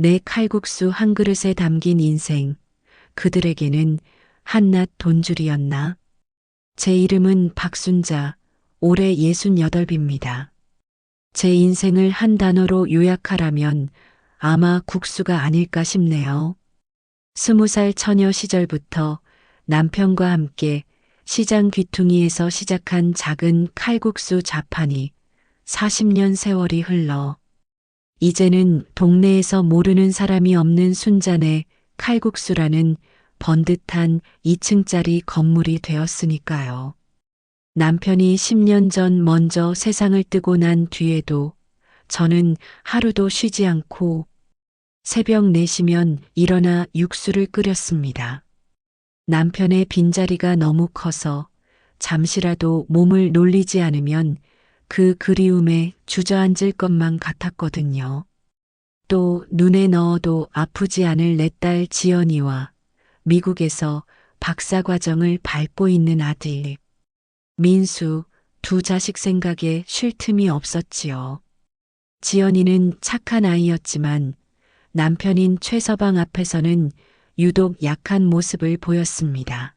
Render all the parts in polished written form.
내 칼국수 한 그릇에 담긴 인생, 그들에게는 한낱 돈줄이었나? 제 이름은 박순자, 올해 68입니다. 제 인생을 한 단어로 요약하라면 아마 국수가 아닐까 싶네요. 20살 처녀 시절부터 남편과 함께 시장 귀퉁이에서 시작한 작은 칼국수 자판이 40년 세월이 흘러 이제는 동네에서 모르는 사람이 없는 순잔의 칼국수라는 번듯한 2층짜리 건물이 되었으니까요. 남편이 10년 전 먼저 세상을 뜨고 난 뒤에도 저는 하루도 쉬지 않고 새벽 4시면 일어나 육수를 끓였습니다. 남편의 빈자리가 너무 커서 잠시라도 몸을 놀리지 않으면 그 그리움에 주저앉을 것만 같았거든요. 또 눈에 넣어도 아프지 않을 내 딸 지연이와 미국에서 박사과정을 밟고 있는 아들 민수, 두 자식 생각에 쉴 틈이 없었지요. 지연이는 착한 아이였지만 남편인 최서방 앞에서는 유독 약한 모습을 보였습니다.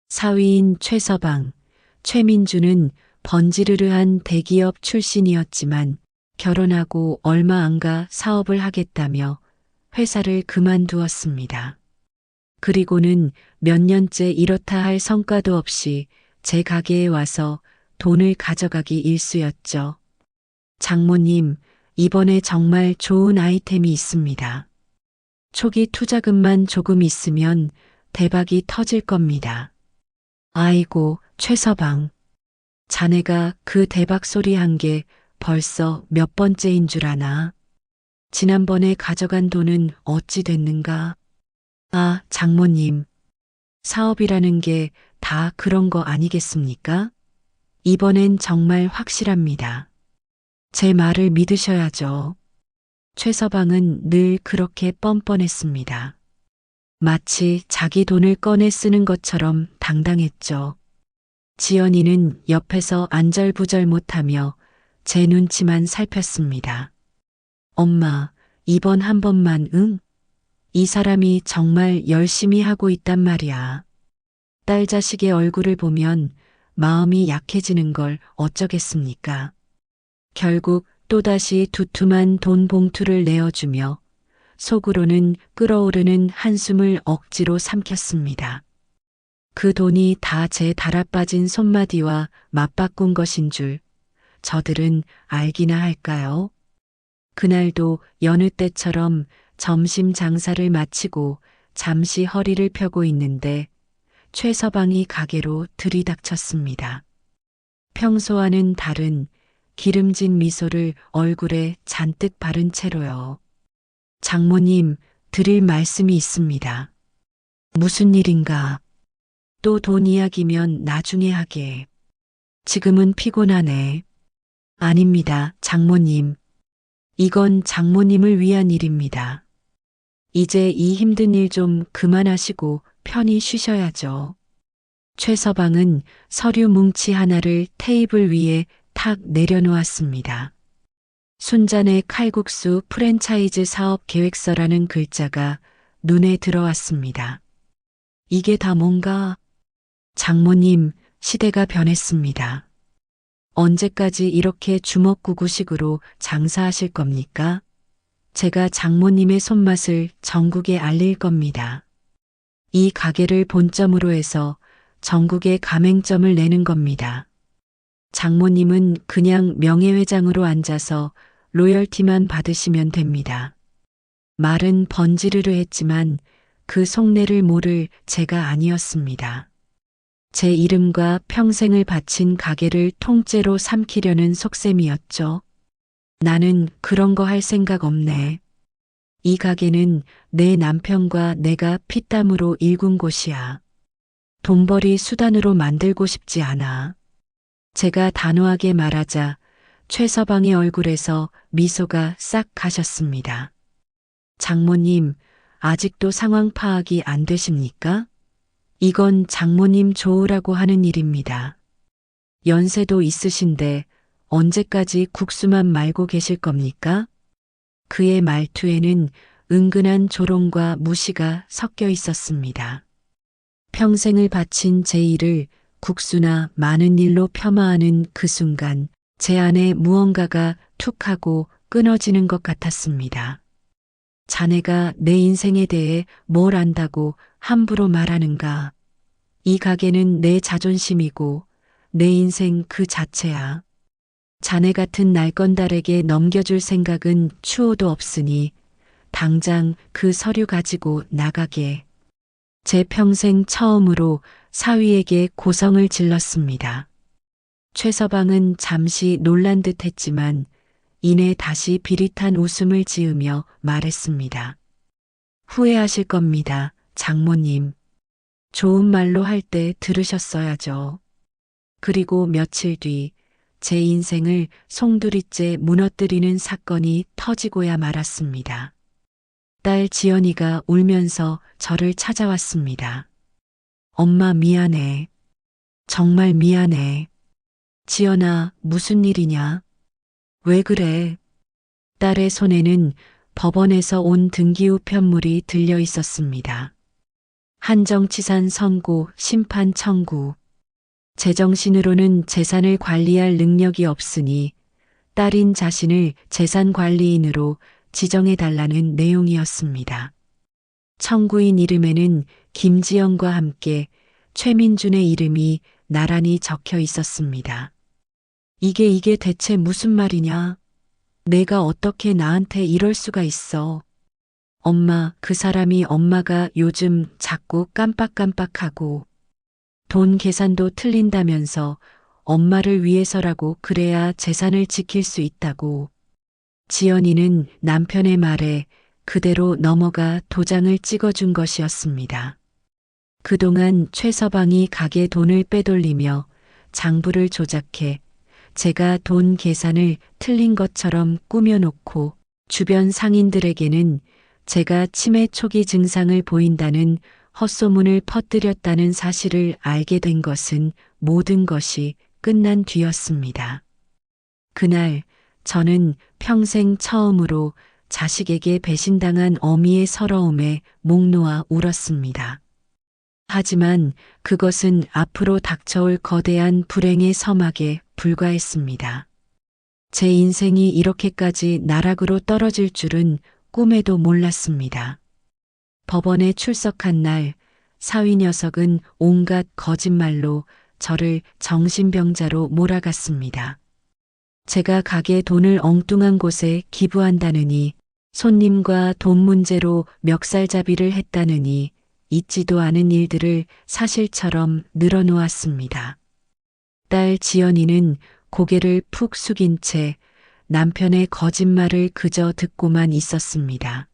사위인 최서방, 최민주는 번지르르한 대기업 출신이었지만 결혼하고 얼마 안 가 사업을 하겠다며 회사를 그만두었습니다. 그리고는 몇 년째 이렇다 할 성과도 없이 제 가게에 와서 돈을 가져가기 일쑤였죠. 장모님, 이번에 정말 좋은 아이템이 있습니다. 초기 투자금만 조금 있으면 대박이 터질 겁니다. 아이고, 최서방. 자네가 그 대박 소리 한 게 벌써 몇 번째인 줄 아나? 지난번에 가져간 돈은 어찌 됐는가? 아, 장모님. 사업이라는 게 다 그런 거 아니겠습니까? 이번엔 정말 확실합니다. 제 말을 믿으셔야죠. 최서방은 늘 그렇게 뻔뻔했습니다. 마치 자기 돈을 꺼내 쓰는 것처럼 당당했죠. 지연이는 옆에서 안절부절 못하며 제 눈치만 살폈습니다. 엄마, 이번 한 번만 응? 이 사람이 정말 열심히 하고 있단 말이야. 딸 자식의 얼굴을 보면 마음이 약해지는 걸 어쩌겠습니까? 결국 또다시 두툼한 돈 봉투를 내어주며 속으로는 끓어오르는 한숨을 억지로 삼켰습니다. 그 돈이 다 제 달아빠진 손마디와 맞바꾼 것인 줄 저들은 알기나 할까요? 그날도 여느 때처럼 점심 장사를 마치고 잠시 허리를 펴고 있는데 최서방이 가게로 들이닥쳤습니다. 평소와는 다른 기름진 미소를 얼굴에 잔뜩 바른 채로요. 장모님, 드릴 말씀이 있습니다. 무슨 일인가? 또 돈 이야기면 나중에 하게. 지금은 피곤하네. 아닙니다, 장모님. 이건 장모님을 위한 일입니다. 이제 이 힘든 일 좀 그만하시고 편히 쉬셔야죠. 최서방은 서류 뭉치 하나를 테이블 위에 탁 내려놓았습니다. 순잔의 칼국수 프랜차이즈 사업 계획서라는 글자가 눈에 들어왔습니다. 이게 다 뭔가? 장모님, 시대가 변했습니다. 언제까지 이렇게 주먹구구식으로 장사하실 겁니까? 제가 장모님의 손맛을 전국에 알릴 겁니다. 이 가게를 본점으로 해서 전국에 가맹점을 내는 겁니다. 장모님은 그냥 명예회장으로 앉아서 로열티만 받으시면 됩니다. 말은 번지르르 했지만 그 속내를 모를 제가 아니었습니다. 제 이름과 평생을 바친 가게를 통째로 삼키려는 속셈이었죠. 나는 그런 거 할 생각 없네. 이 가게는 내 남편과 내가 피땀으로 일군 곳이야. 돈벌이 수단으로 만들고 싶지 않아. 제가 단호하게 말하자 최서방의 얼굴에서 미소가 싹 가셨습니다. 장모님, 아직도 상황 파악이 안 되십니까? 이건 장모님 좋으라고 하는 일입니다. 연세도 있으신데 언제까지 국수만 말고 계실 겁니까? 그의 말투에는 은근한 조롱과 무시가 섞여 있었습니다. 평생을 바친 제 일을 국수나 많은 일로 폄하하는 그 순간 제 안에 무언가가 툭 하고 끊어지는 것 같았습니다. 자네가 내 인생에 대해 뭘 안다고 함부로 말하는가? 이 가게는 내 자존심이고 내 인생 그 자체야. 자네 같은 날건달에게 넘겨줄 생각은 추호도 없으니 당장 그 서류 가지고 나가게. 제 평생 처음으로 사위에게 고성을 질렀습니다. 최서방은 잠시 놀란 듯 했지만 이내 다시 비릿한 웃음을 지으며 말했습니다. 후회하실 겁니다, 장모님. 좋은 말로 할 때 들으셨어야죠. 그리고 며칠 뒤 제 인생을 송두리째 무너뜨리는 사건이 터지고야 말았습니다. 딸 지연이가 울면서 저를 찾아왔습니다. 엄마 미안해. 정말 미안해. 지연아, 무슨 일이냐? 왜 그래? 딸의 손에는 법원에서 온 등기후 편물이 들려 있었습니다. 한정치산 선고, 심판 청구. 제정신으로는 재산을 관리할 능력이 없으니 딸인 자신을 재산관리인으로 지정해달라는 내용이었습니다. 청구인 이름에는 김지영과 함께 최민준의 이름이 나란히 적혀 있었습니다. 이게 대체 무슨 말이냐? 내가 어떻게 나한테 이럴 수가 있어? 엄마, 그 사람이 엄마가 요즘 자꾸 깜빡깜빡하고 돈 계산도 틀린다면서 엄마를 위해서라고 그래야 재산을 지킬 수 있다고. 지연이는 남편의 말에 그대로 넘어가 도장을 찍어준 것이었습니다. 그동안 최서방이 가게 돈을 빼돌리며 장부를 조작해 제가 돈 계산을 틀린 것처럼 꾸며놓고 주변 상인들에게는 제가 치매 초기 증상을 보인다는 헛소문을 퍼뜨렸다는 사실을 알게 된 것은 모든 것이 끝난 뒤였습니다. 그날 저는 평생 처음으로 자식에게 배신당한 어미의 서러움에 목 놓아 울었습니다. 하지만 그것은 앞으로 닥쳐올 거대한 불행의 서막에 불과했습니다. 제 인생이 이렇게까지 나락으로 떨어질 줄은 꿈에도 몰랐습니다. 법원에 출석한 날 사위 녀석은 온갖 거짓말로 저를 정신병자로 몰아갔습니다. 제가 가게 돈을 엉뚱한 곳에 기부한다느니, 손님과 돈 문제로 멱살잡이를 했다느니 있지도 않은 일들을 사실처럼 늘어놓았습니다. 딸 지연이는 고개를 푹 숙인 채 남편의 거짓말을 그저 듣고만 있었습니다.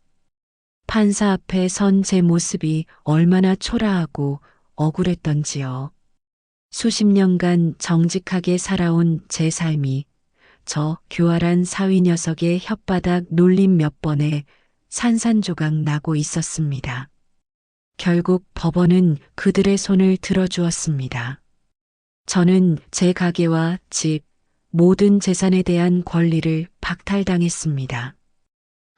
판사 앞에 선 제 모습이 얼마나 초라하고 억울했던지요. 수십 년간 정직하게 살아온 제 삶이 저 교활한 사위 녀석의 혓바닥 놀림 몇 번에 산산조각 나고 있었습니다. 결국 법원은 그들의 손을 들어주었습니다. 저는 제 가게와 집, 모든 재산에 대한 권리를 박탈당했습니다.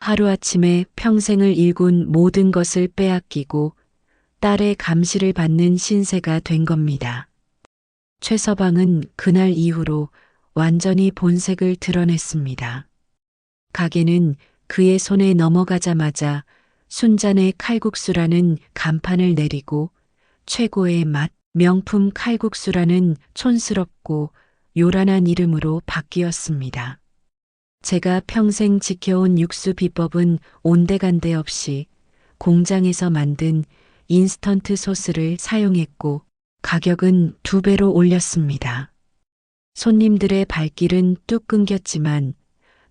하루아침에 평생을 일군 모든 것을 빼앗기고 딸의 감시를 받는 신세가 된 겁니다. 최서방은 그날 이후로 완전히 본색을 드러냈습니다. 가게는 그의 손에 넘어가자마자 순잔의 칼국수라는 간판을 내리고 최고의 맛, 명품 칼국수라는 촌스럽고 요란한 이름으로 바뀌었습니다. 제가 평생 지켜온 육수 비법은 온데간데 없이 공장에서 만든 인스턴트 소스를 사용했고 가격은 2배로 올렸습니다. 손님들의 발길은 뚝 끊겼지만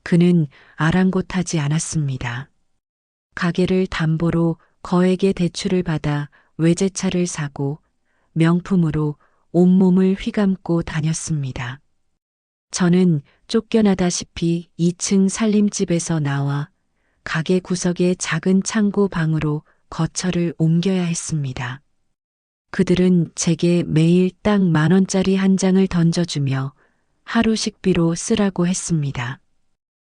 그는 아랑곳하지 않았습니다. 가게를 담보로 거액의 대출을 받아 외제차를 사고 명품으로 온몸을 휘감고 다녔습니다. 저는 쫓겨나다시피 2층 살림집에서 나와 가게 구석의 작은 창고 방으로 거처를 옮겨야 했습니다. 그들은 제게 매일 딱 10,000원짜리 한 장을 던져주며 하루 식비로 쓰라고 했습니다.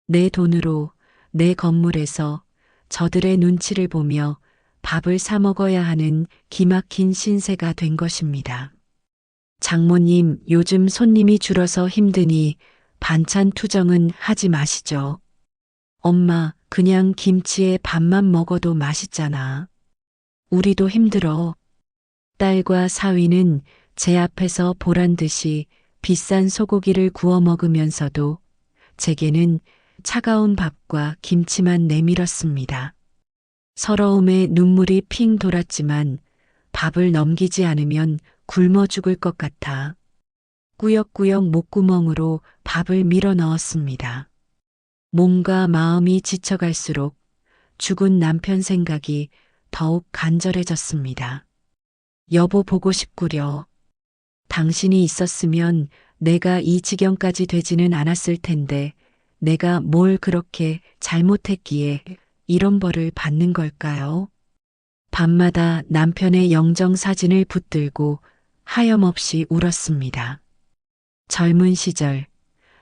내 돈으로 내 건물에서 저들의 눈치를 보며 밥을 사 먹어야 하는 기막힌 신세가 된 것입니다. 장모님, 요즘 손님이 줄어서 힘드니 반찬 투정은 하지 마시죠. 엄마, 그냥 김치에 밥만 먹어도 맛있잖아. 우리도 힘들어. 딸과 사위는 제 앞에서 보란 듯이 비싼 소고기를 구워 먹으면서도 제게는 차가운 밥과 김치만 내밀었습니다. 서러움에 눈물이 핑 돌았지만 밥을 넘기지 않으면 굶어 죽을 것 같아 꾸역꾸역 목구멍으로 밥을 밀어 넣었습니다. 몸과 마음이 지쳐갈수록 죽은 남편 생각이 더욱 간절해졌습니다. 여보 보고 싶구려. 당신이 있었으면 내가 이 지경까지 되지는 않았을 텐데 내가 뭘 그렇게 잘못했기에 이런 벌을 받는 걸까요? 밤마다 남편의 영정 사진을 붙들고 하염없이 울었습니다. 젊은 시절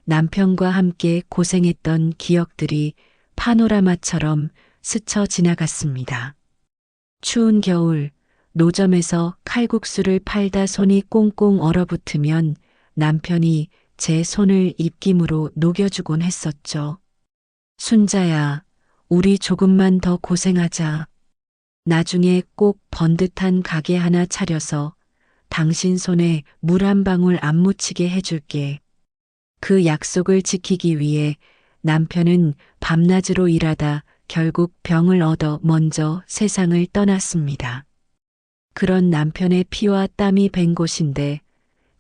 남편과 함께 고생했던 기억들이 파노라마처럼 스쳐 지나갔습니다. 추운 겨울 노점에서 칼국수를 팔다 손이 꽁꽁 얼어붙으면 남편이 제 손을 입김으로 녹여주곤 했었죠. 순자야, 우리 조금만 더 고생하자. 나중에 꼭 번듯한 가게 하나 차려서 당신 손에 물 한 방울 안 묻히게 해줄게. 그 약속을 지키기 위해 남편은 밤낮으로 일하다 결국 병을 얻어 먼저 세상을 떠났습니다. 그런 남편의 피와 땀이 밴 곳인데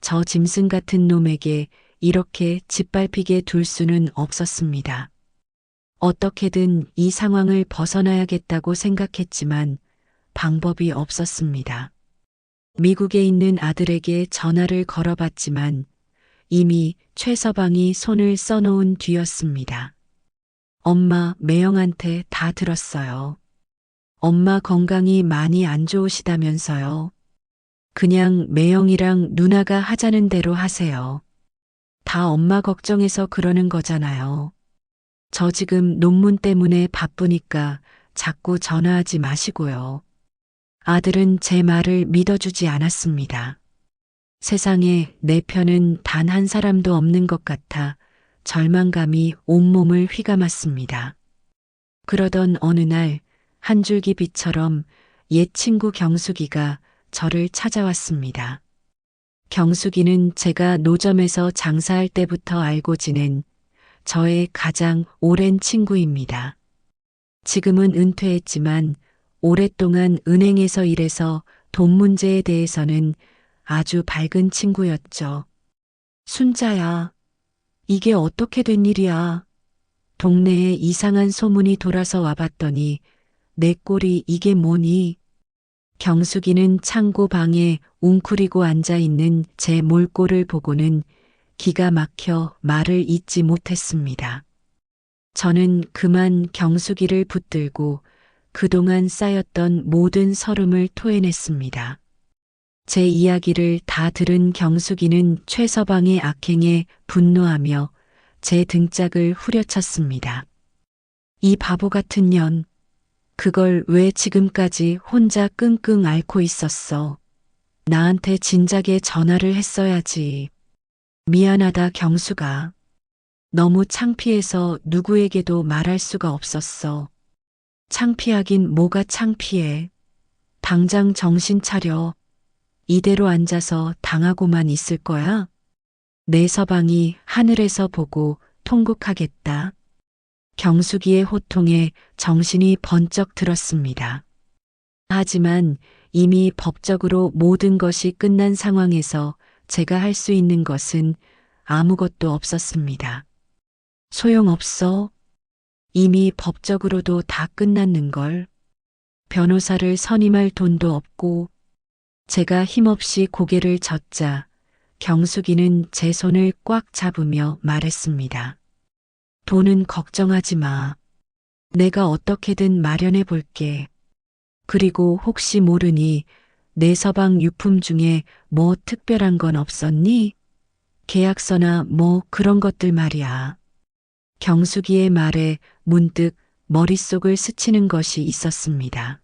저 짐승 같은 놈에게 이렇게 짓밟히게 둘 수는 없었습니다. 어떻게든 이 상황을 벗어나야겠다고 생각했지만 방법이 없었습니다. 미국에 있는 아들에게 전화를 걸어봤지만 이미 최서방이 손을 써놓은 뒤였습니다. 엄마, 매형한테 다 들었어요. 엄마 건강이 많이 안 좋으시다면서요. 그냥 매형이랑 누나가 하자는 대로 하세요. 다 엄마 걱정해서 그러는 거잖아요. 저 지금 논문 때문에 바쁘니까 자꾸 전화하지 마시고요. 아들은 제 말을 믿어주지 않았습니다. 세상에 내 편은 단 한 사람도 없는 것 같아 절망감이 온몸을 휘감았습니다. 그러던 어느 날 한 줄기 빛처럼 옛 친구 경숙이가 저를 찾아왔습니다. 경숙이는 제가 노점에서 장사할 때부터 알고 지낸 저의 가장 오랜 친구입니다. 지금은 은퇴했지만 오랫동안 은행에서 일해서 돈 문제에 대해서는 아주 밝은 친구였죠. 순자야, 이게 어떻게 된 일이야? 동네에 이상한 소문이 돌아서 와봤더니 내 꼴이 이게 뭐니? 경숙이는 창고 방에 웅크리고 앉아있는 제 몰골을 보고는 기가 막혀 말을 잇지 못했습니다. 저는 그만 경숙이를 붙들고 그동안 쌓였던 모든 서름을 토해냈습니다. 제 이야기를 다 들은 경숙이는 최서방의 악행에 분노하며 제 등짝을 후려쳤습니다. 이 바보 같은 년, 그걸 왜 지금까지 혼자 끙끙 앓고 있었어. 나한테 진작에 전화를 했어야지. 미안하다 경수가. 너무 창피해서 누구에게도 말할 수가 없었어. 창피하긴 뭐가 창피해. 당장 정신 차려. 이대로 앉아서 당하고만 있을 거야? 내 서방이 하늘에서 보고 통곡하겠다. 경숙이의 호통에 정신이 번쩍 들었습니다. 하지만 이미 법적으로 모든 것이 끝난 상황에서 제가 할 수 있는 것은 아무것도 없었습니다. 소용없어. 이미 법적으로도 다 끝났는걸. 변호사를 선임할 돈도 없고. 제가 힘없이 고개를 젓자 경숙이는 제 손을 꽉 잡으며 말했습니다. 돈은 걱정하지 마. 내가 어떻게든 마련해 볼게. 그리고 혹시 모르니 내 서방 유품 중에 뭐 특별한 건 없었니? 계약서나 뭐 그런 것들 말이야. 경숙이의 말에 문득 머릿속을 스치는 것이 있었습니다.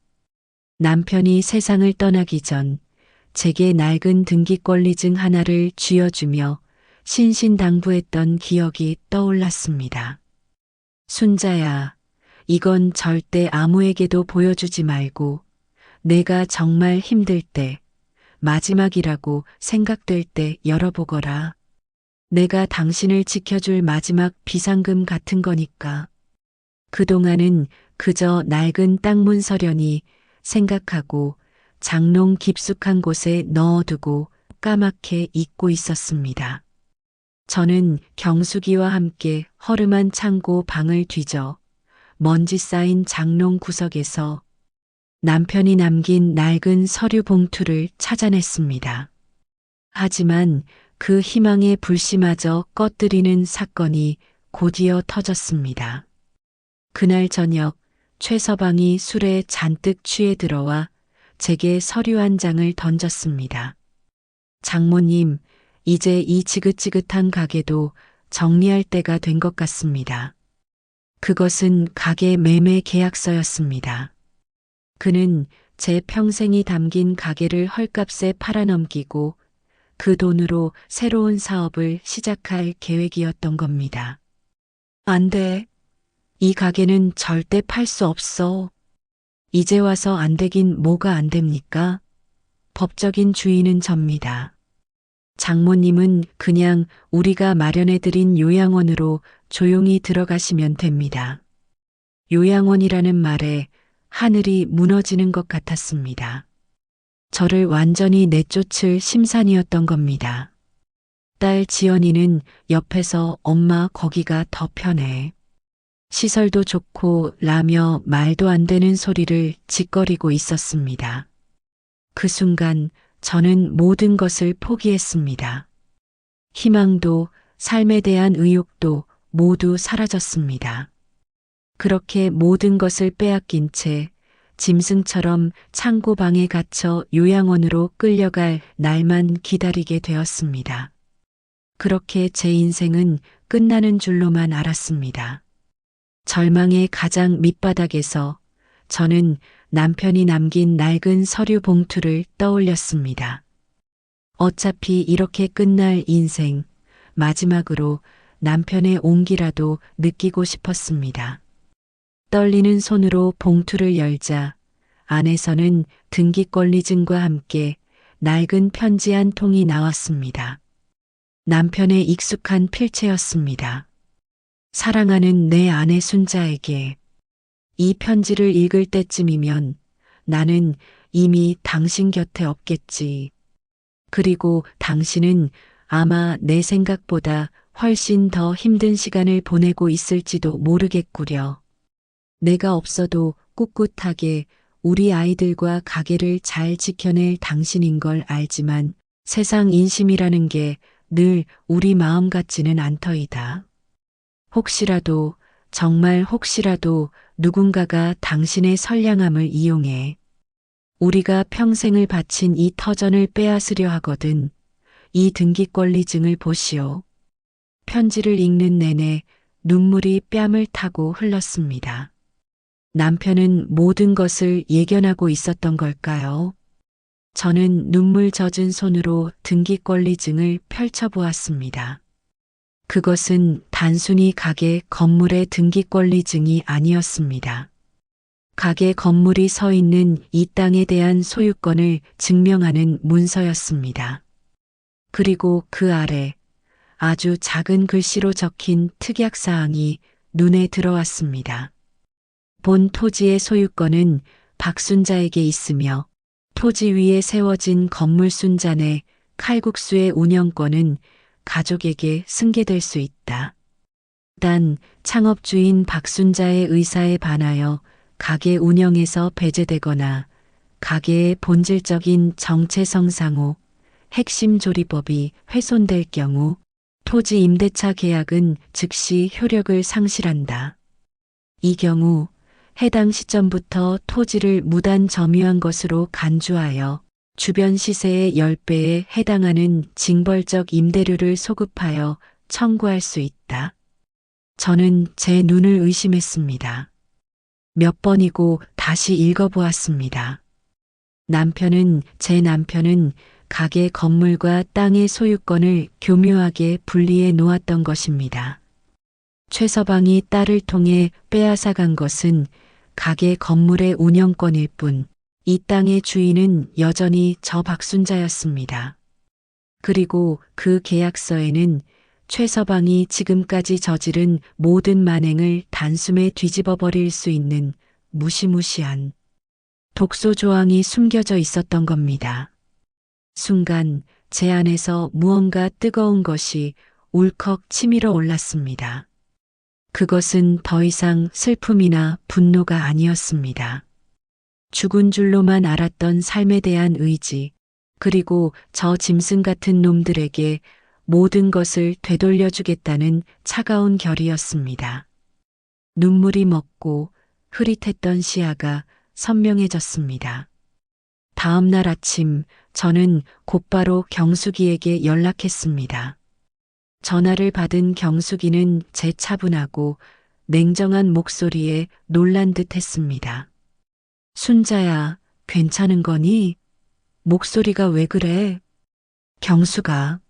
남편이 세상을 떠나기 전 제게 낡은 등기권리증 하나를 쥐어주며 신신당부했던 기억이 떠올랐습니다. 순자야, 이건 절대 아무에게도 보여주지 말고 내가 정말 힘들 때, 마지막이라고 생각될 때 열어보거라. 내가 당신을 지켜줄 마지막 비상금 같은 거니까. 그동안은 그저 낡은 땅 문서련이 생각하고 장롱 깊숙한 곳에 넣어두고 까맣게 잊고 있었습니다. 저는 경숙이와 함께 허름한 창고 방을 뒤져 먼지 쌓인 장롱 구석에서 남편이 남긴 낡은 서류 봉투를 찾아냈습니다. 하지만 그 희망의 불씨마저 꺼뜨리는 사건이 곧이어 터졌습니다. 그날 저녁 최 서방이 술에 잔뜩 취해 들어와 제게 서류 한 장을 던졌습니다. 장모님, 이제 이 지긋지긋한 가게도 정리할 때가 된 것 같습니다. 그것은 가게 매매 계약서였습니다. 그는 제 평생이 담긴 가게를 헐값에 팔아넘기고 그 돈으로 새로운 사업을 시작할 계획이었던 겁니다. 안 돼. 이 가게는 절대 팔 수 없어. 이제 와서 안 되긴 뭐가 안 됩니까? 법적인 주인은 접니다. 장모님은 그냥 우리가 마련해드린 요양원으로 조용히 들어가시면 됩니다. 요양원이라는 말에 하늘이 무너지는 것 같았습니다. 저를 완전히 내쫓을 심산이었던 겁니다. 딸 지연이는 옆에서 엄마 거기가 더 편해. 시설도 좋고 라며 말도 안 되는 소리를 짓거리고 있었습니다. 그 순간 저는 모든 것을 포기했습니다. 희망도 삶에 대한 의욕도 모두 사라졌습니다. 그렇게 모든 것을 빼앗긴 채 짐승처럼 창고방에 갇혀 요양원으로 끌려갈 날만 기다리게 되었습니다. 그렇게 제 인생은 끝나는 줄로만 알았습니다. 절망의 가장 밑바닥에서 저는 남편이 남긴 낡은 서류 봉투를 떠올렸습니다. 어차피 이렇게 끝날 인생, 마지막으로 남편의 온기라도 느끼고 싶었습니다. 떨리는 손으로 봉투를 열자 안에서는 등기권리증과 함께 낡은 편지 한 통이 나왔습니다. 남편의 익숙한 필체였습니다. 사랑하는 내 아내 순자에게 이 편지를 읽을 때쯤이면 나는 이미 당신 곁에 없겠지. 그리고 당신은 아마 내 생각보다 훨씬 더 힘든 시간을 보내고 있을지도 모르겠구려. 내가 없어도 꿋꿋하게 우리 아이들과 가게를 잘 지켜낼 당신인 걸 알지만 세상 인심이라는 게 늘 우리 마음 같지는 않더이다. 혹시라도, 정말 혹시라도 누군가가 당신의 선량함을 이용해 우리가 평생을 바친 이 터전을 빼앗으려 하거든 이 등기권리증을 보시오. 편지를 읽는 내내 눈물이 뺨을 타고 흘렀습니다. 남편은 모든 것을 예견하고 있었던 걸까요? 저는 눈물 젖은 손으로 등기권리증을 펼쳐보았습니다. 그것은 단순히 가게 건물의 등기권리증이 아니었습니다. 가게 건물이 서 있는 이 땅에 대한 소유권을 증명하는 문서였습니다. 그리고 그 아래 아주 작은 글씨로 적힌 특약사항이 눈에 들어왔습니다. 본 토지의 소유권은 박순자에게 있으며 토지 위에 세워진 건물 순잔의 칼국수의 운영권은 가족에게 승계될 수 있다. 단 창업주인 박순자의 의사에 반하여 가게 운영에서 배제되거나 가게의 본질적인 정체성상호, 핵심 조리법이 훼손될 경우 토지 임대차 계약은 즉시 효력을 상실한다. 이 경우 해당 시점부터 토지를 무단 점유한 것으로 간주하여 주변 시세의 10배에 해당하는 징벌적 임대료를 소급하여 청구할 수 있다. 저는 제 눈을 의심했습니다. 몇 번이고 다시 읽어보았습니다. 제 남편은 가게 건물과 땅의 소유권을 교묘하게 분리해 놓았던 것입니다. 최서방이 딸을 통해 빼앗아간 것은 가게 건물의 운영권일 뿐, 이 땅의 주인은 여전히 저 박순자였습니다. 그리고 그 계약서에는 최서방이 지금까지 저지른 모든 만행을 단숨에 뒤집어 버릴 수 있는 무시무시한 독소 조항이 숨겨져 있었던 겁니다. 순간 제 안에서 무언가 뜨거운 것이 울컥 치밀어 올랐습니다. 그것은 더 이상 슬픔이나 분노가 아니었습니다. 죽은 줄로만 알았던 삶에 대한 의지, 그리고 저 짐승 같은 놈들에게 모든 것을 되돌려주겠다는 차가운 결의였습니다. 눈물이 먹고 흐릿했던 시야가 선명해졌습니다. 다음 날 아침 저는 곧바로 경숙이에게 연락했습니다. 전화를 받은 경숙이는 제 차분하고 냉정한 목소리에 놀란 듯 했습니다. 순자야, 괜찮은 거니? 목소리가 왜 그래? 경숙아,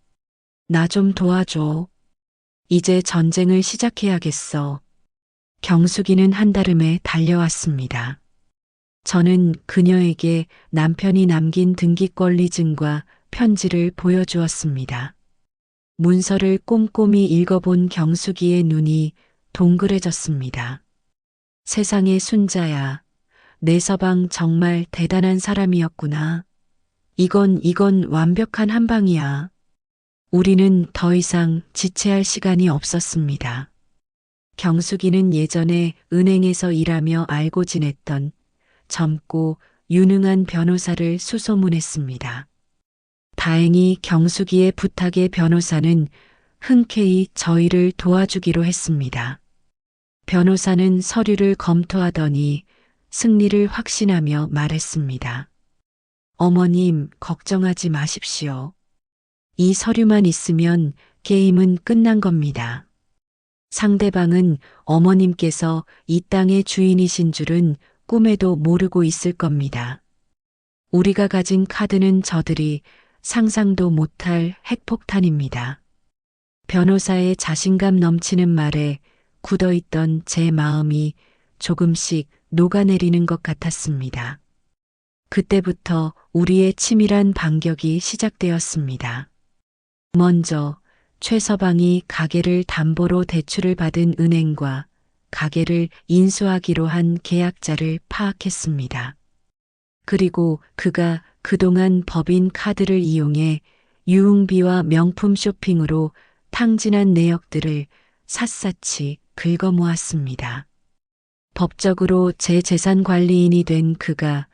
나 좀 도와줘. 이제 전쟁을 시작해야겠어. 경숙이는 한달음에 달려왔습니다. 저는 그녀에게 남편이 남긴 등기권리증과 편지를 보여주었습니다. 문서를 꼼꼼히 읽어본 경숙이의 눈이 동그래졌습니다. 세상의 순자야, 내 서방 정말 대단한 사람이었구나. 이건 완벽한 한방이야. 우리는 더 이상 지체할 시간이 없었습니다. 경숙이는 예전에 은행에서 일하며 알고 지냈던 젊고 유능한 변호사를 수소문했습니다. 다행히 경숙이의 부탁에 변호사는 흔쾌히 저희를 도와주기로 했습니다. 변호사는 서류를 검토하더니 승리를 확신하며 말했습니다. 어머님, 걱정하지 마십시오. 이 서류만 있으면 게임은 끝난 겁니다. 상대방은 어머님께서 이 땅의 주인이신 줄은 꿈에도 모르고 있을 겁니다. 우리가 가진 카드는 저들이 상상도 못할 핵폭탄입니다. 변호사의 자신감 넘치는 말에 굳어있던 제 마음이 조금씩 녹아내리는 것 같았습니다. 그때부터 우리의 치밀한 반격이 시작되었습니다. 먼저 최서방이 가게를 담보로 대출을 받은 은행과 가게를 인수하기로 한 계약자를 파악했습니다. 그리고 그가 그동안 법인 카드를 이용해 유흥비와 명품 쇼핑으로 탕진한 내역들을 샅샅이 긁어모았습니다. 법적으로 제 재산 관리인이 된 그가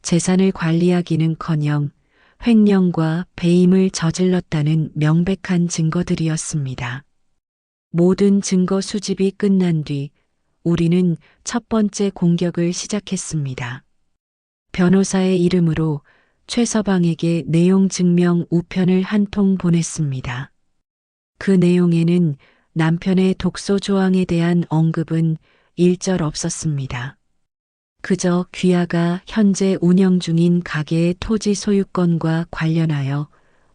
재산을 관리하기는커녕 횡령과 배임을 저질렀다는 명백한 증거들이었습니다. 모든 증거 수집이 끝난 뒤 우리는 첫 번째 공격을 시작했습니다. 변호사의 이름으로 최서방에게 내용 증명 우편을 한 통 보냈습니다. 그 내용에는 남편의 독소 조항에 대한 언급은 일절 없었습니다. 그저 귀하가 현재 운영 중인 가게의 토지 소유권과 관련하여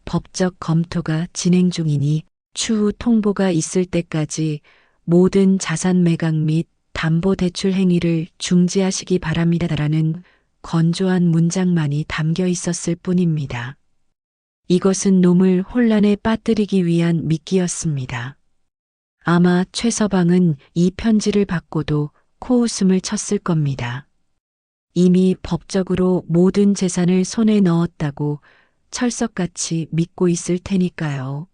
법적 검토가 진행 중이니 추후 통보가 있을 때까지 모든 자산 매각 및 담보대출 행위를 중지하시기 바랍니다라는 건조한 문장만이 담겨 있었을 뿐입니다. 이것은 놈을 혼란에 빠뜨리기 위한 미끼였습니다. 아마 최서방은 이 편지를 받고도 코웃음을 쳤을 겁니다. 이미 법적으로 모든 재산을 손에 넣었다고 철석같이 믿고 있을 테니까요.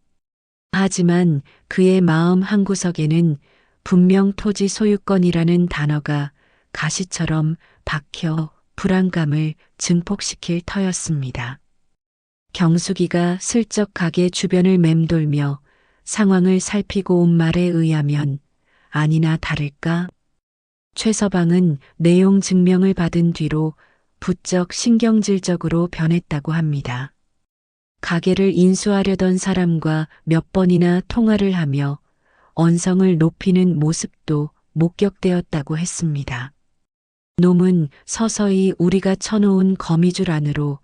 하지만 그의 마음 한구석에는 분명 토지 소유권이라는 단어가 가시처럼 박혀 불안감을 증폭시킬 터였습니다. 경숙이가 슬쩍 가게 주변을 맴돌며 상황을 살피고 온 말에 의하면 아니나 다를까 최서방은 내용 증명을 받은 뒤로 부쩍 신경질적으로 변했다고 합니다. 가게를 인수하려던 사람과 몇 번이나 통화를 하며 언성을 높이는 모습도 목격되었다고 했습니다. 놈은 서서히 우리가 쳐놓은 거미줄 안으로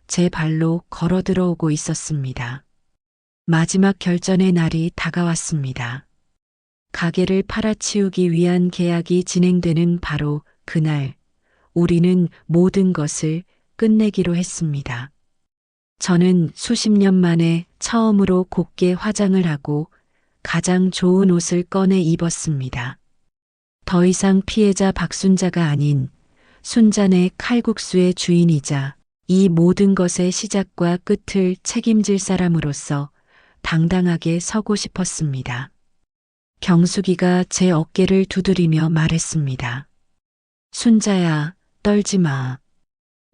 제 발로 걸어 들어오고 있었습니다. 마지막 결전의 날이 다가왔습니다. 가게를 팔아치우기 위한 계약이 진행되는 바로 그날, 우리는 모든 것을 끝내기로 했습니다. 저는 수십 년 만에 처음으로 곱게 화장을 하고 가장 좋은 옷을 꺼내 입었습니다. 더 이상 피해자 박순자가 아닌 순잔의 칼국수의 주인이자 이 모든 것의 시작과 끝을 책임질 사람으로서 당당하게 서고 싶었습니다. 경숙이가 제 어깨를 두드리며 말했습니다. 순자야, 떨지 마.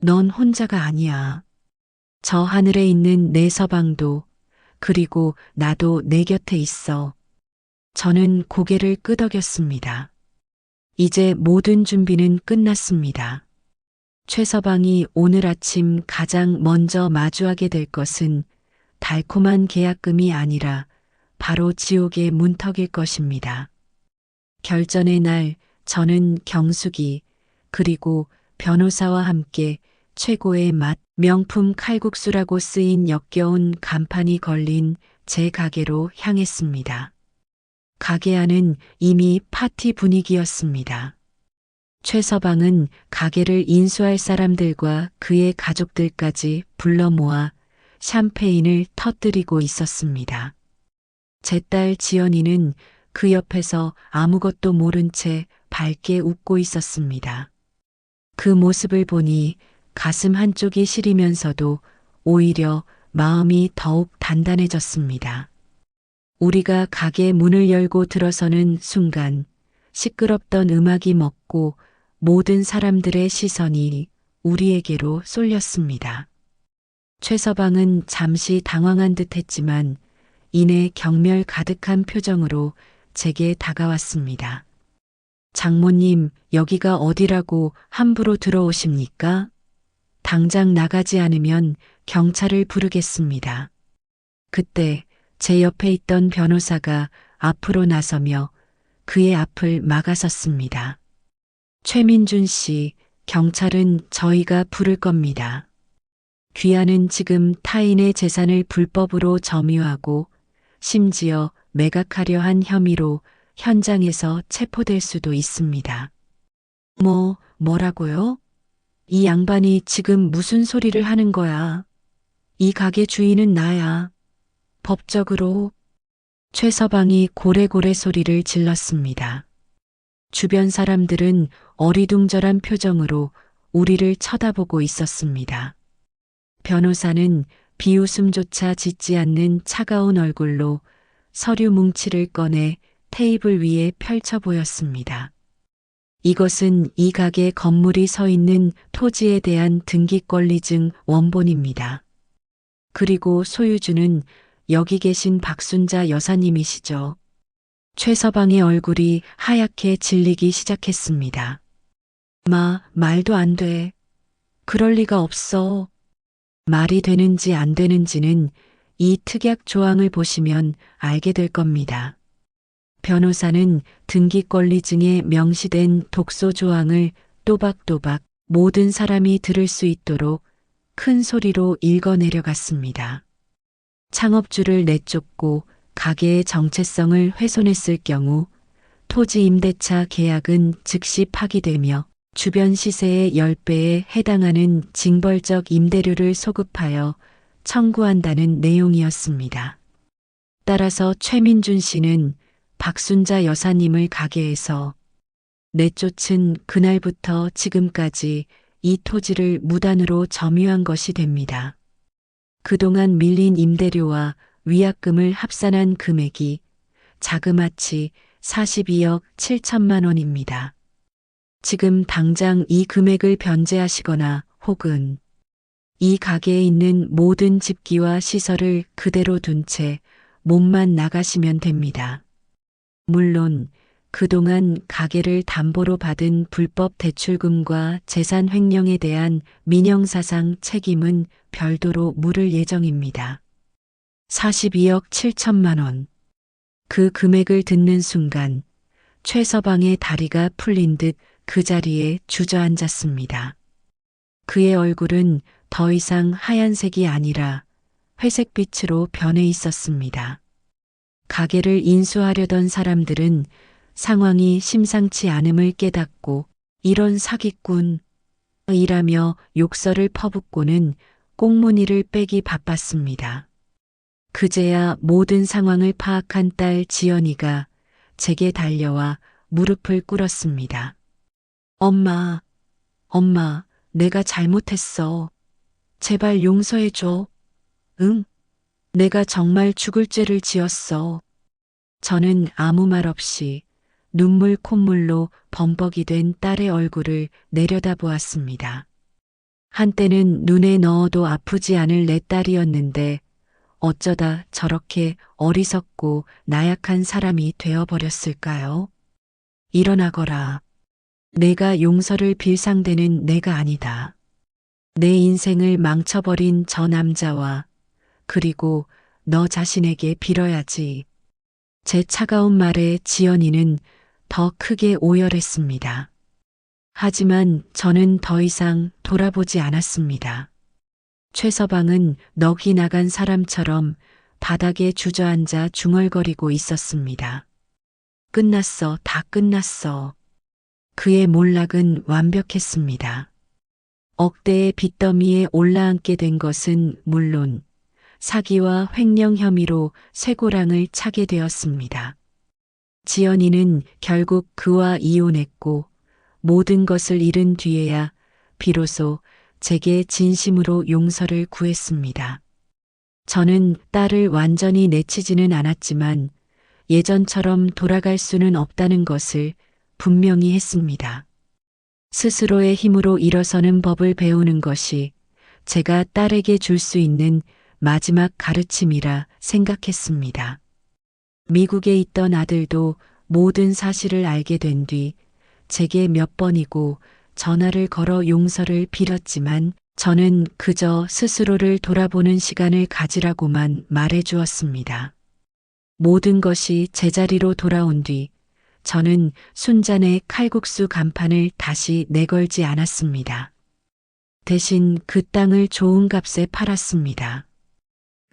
넌 혼자가 아니야. 저 하늘에 있는 내 서방도, 그리고 나도 내 곁에 있어. 저는 고개를 끄덕였습니다. 이제 모든 준비는 끝났습니다. 최서방이 오늘 아침 가장 먼저 마주하게 될 것은 달콤한 계약금이 아니라 바로 지옥의 문턱일 것입니다. 결전의 날 저는 경숙이 그리고 변호사와 함께 최고의 맛 명품 칼국수라고 쓰인 역겨운 간판이 걸린 제 가게로 향했습니다. 가게 안은 이미 파티 분위기였습니다. 최서방은 가게를 인수할 사람들과 그의 가족들까지 불러 모아 샴페인을 터뜨리고 있었습니다. 제 딸 지연이는 그 옆에서 아무것도 모른 채 밝게 웃고 있었습니다. 그 모습을 보니 가슴 한쪽이 시리면서도 오히려 마음이 더욱 단단해졌습니다. 우리가 가게 문을 열고 들어서는 순간 시끄럽던 음악이 멎고 모든 사람들의 시선이 우리에게로 쏠렸습니다. 최서방은 잠시 당황한 듯 했지만 이내 경멸 가득한 표정으로 제게 다가왔습니다. 장모님, 여기가 어디라고 함부로 들어오십니까? 당장 나가지 않으면 경찰을 부르겠습니다. 그때 제 옆에 있던 변호사가 앞으로 나서며 그의 앞을 막아섰습니다. 최민준 씨, 경찰은 저희가 부를 겁니다. 귀하는 지금 타인의 재산을 불법으로 점유하고 심지어 매각하려 한 혐의로 현장에서 체포될 수도 있습니다. 뭐라고요? 이 양반이 지금 무슨 소리를 하는 거야? 이 가게 주인은 나야. 법적으로. 최서방이 고래고래 소리를 질렀습니다. 주변 사람들은 어리둥절한 표정으로 우리를 쳐다보고 있었습니다. 변호사는 비웃음조차 짓지 않는 차가운 얼굴로 서류 뭉치를 꺼내 테이블 위에 펼쳐 보였습니다. 이것은 이 가게 건물이 서 있는 토지에 대한 등기권리증 원본입니다. 그리고 소유주는 여기 계신 박순자 여사님이시죠. 최서방의 얼굴이 하얗게 질리기 시작했습니다. 말도 안 돼. 그럴 리가 없어. 말이 되는지 안 되는지는 이 특약 조항을 보시면 알게 될 겁니다. 변호사는 등기권리증에 명시된 독소 조항을 또박또박 모든 사람이 들을 수 있도록 큰 소리로 읽어내려갔습니다. 창업주를 내쫓고 가게의 정체성을 훼손했을 경우 토지 임대차 계약은 즉시 파기되며 주변 시세의 10배에 해당하는 징벌적 임대료를 소급하여 청구한다는 내용이었습니다. 따라서 최민준 씨는 박순자 여사님을 가게에서 내쫓은 그날부터 지금까지 이 토지를 무단으로 점유한 것이 됩니다. 그동안 밀린 임대료와 위약금을 합산한 금액이 자그마치 42억 7천만 원입니다. 지금 당장 이 금액을 변제하시거나 혹은 이 가게에 있는 모든 집기와 시설을 그대로 둔 채 몸만 나가시면 됩니다. 물론 그동안 가게를 담보로 받은 불법 대출금과 재산 횡령에 대한 민형사상 책임은 별도로 물을 예정입니다. 42억 7천만 원. 그 금액을 듣는 순간 최서방의 다리가 풀린 듯 그 자리에 주저앉았습니다. 그의 얼굴은 더 이상 하얀색이 아니라 회색빛으로 변해 있었습니다. 가게를 인수하려던 사람들은 상황이 심상치 않음을 깨닫고 이런 사기꾼 이라며 욕설을 퍼붓고는 꽁무니를 빼기 바빴습니다. 그제야 모든 상황을 파악한 딸 지연이가 제게 달려와 무릎을 꿇었습니다. 엄마, 엄마, 내가 잘못했어. 제발 용서해줘. 응? 내가 정말 죽을 죄를 지었어. 저는 아무 말 없이 눈물 콧물로 범벅이 된 딸의 얼굴을 내려다보았습니다. 한때는 눈에 넣어도 아프지 않을 내 딸이었는데 어쩌다 저렇게 어리석고 나약한 사람이 되어버렸을까요? 일어나거라. 내가 용서를 빌 상대는 내가 아니다. 내 인생을 망쳐버린 저 남자와 그리고 너 자신에게 빌어야지. 제 차가운 말에 지연이는 더 크게 오열했습니다. 하지만 저는 더 이상 돌아보지 않았습니다. 최서방은 넋이 나간 사람처럼 바닥에 주저앉아 중얼거리고 있었습니다. 끝났어, 다 끝났어. 그의 몰락은 완벽했습니다. 억대의 빚더미에 올라앉게 된 것은 물론 사기와 횡령 혐의로 쇠고랑을 차게 되었습니다. 지연이는 결국 그와 이혼했고 모든 것을 잃은 뒤에야 비로소 제게 진심으로 용서를 구했습니다. 저는 딸을 완전히 내치지는 않았지만 예전처럼 돌아갈 수는 없다는 것을 분명히 했습니다. 스스로의 힘으로 일어서는 법을 배우는 것이 제가 딸에게 줄 수 있는 마지막 가르침이라 생각했습니다. 미국에 있던 아들도 모든 사실을 알게 된 뒤 제게 몇 번이고 전화를 걸어 용서를 빌었지만 저는 그저 스스로를 돌아보는 시간을 가지라고만 말해 주었습니다. 모든 것이 제자리로 돌아온 뒤 저는 순잔의 칼국수 간판을 다시 내걸지 않았습니다. 대신 그 땅을 좋은 값에 팔았습니다.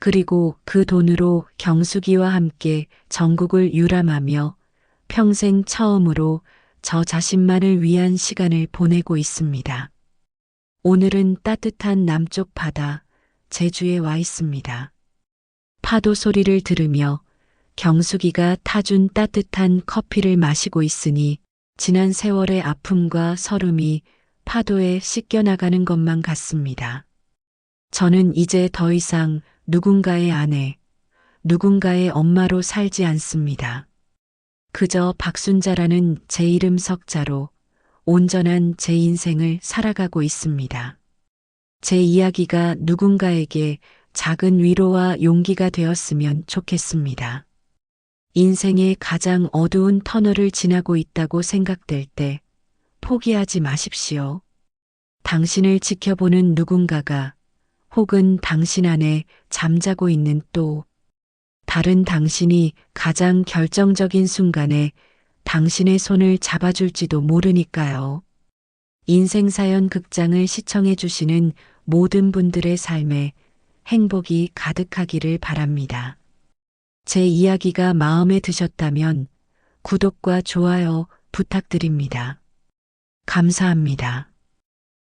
그리고 그 돈으로 경숙이와 함께 전국을 유람하며 평생 처음으로 저 자신만을 위한 시간을 보내고 있습니다. 오늘은 따뜻한 남쪽 바다, 제주에 와 있습니다. 파도 소리를 들으며 경숙이가 타준 따뜻한 커피를 마시고 있으니 지난 세월의 아픔과 서름이 파도에 씻겨나가는 것만 같습니다. 저는 이제 더 이상 누군가의 아내, 누군가의 엄마로 살지 않습니다. 그저 박순자라는 제 이름 석자로 온전한 제 인생을 살아가고 있습니다. 제 이야기가 누군가에게 작은 위로와 용기가 되었으면 좋겠습니다. 인생의 가장 어두운 터널을 지나고 있다고 생각될 때 포기하지 마십시오. 당신을 지켜보는 누군가가 혹은 당신 안에 잠자고 있는 또 다른 당신이 가장 결정적인 순간에 당신의 손을 잡아줄지도 모르니까요. 인생사연 극장을 시청해 주시는 모든 분들의 삶에 행복이 가득하기를 바랍니다. 제 이야기가 마음에 드셨다면 구독과 좋아요 부탁드립니다. 감사합니다.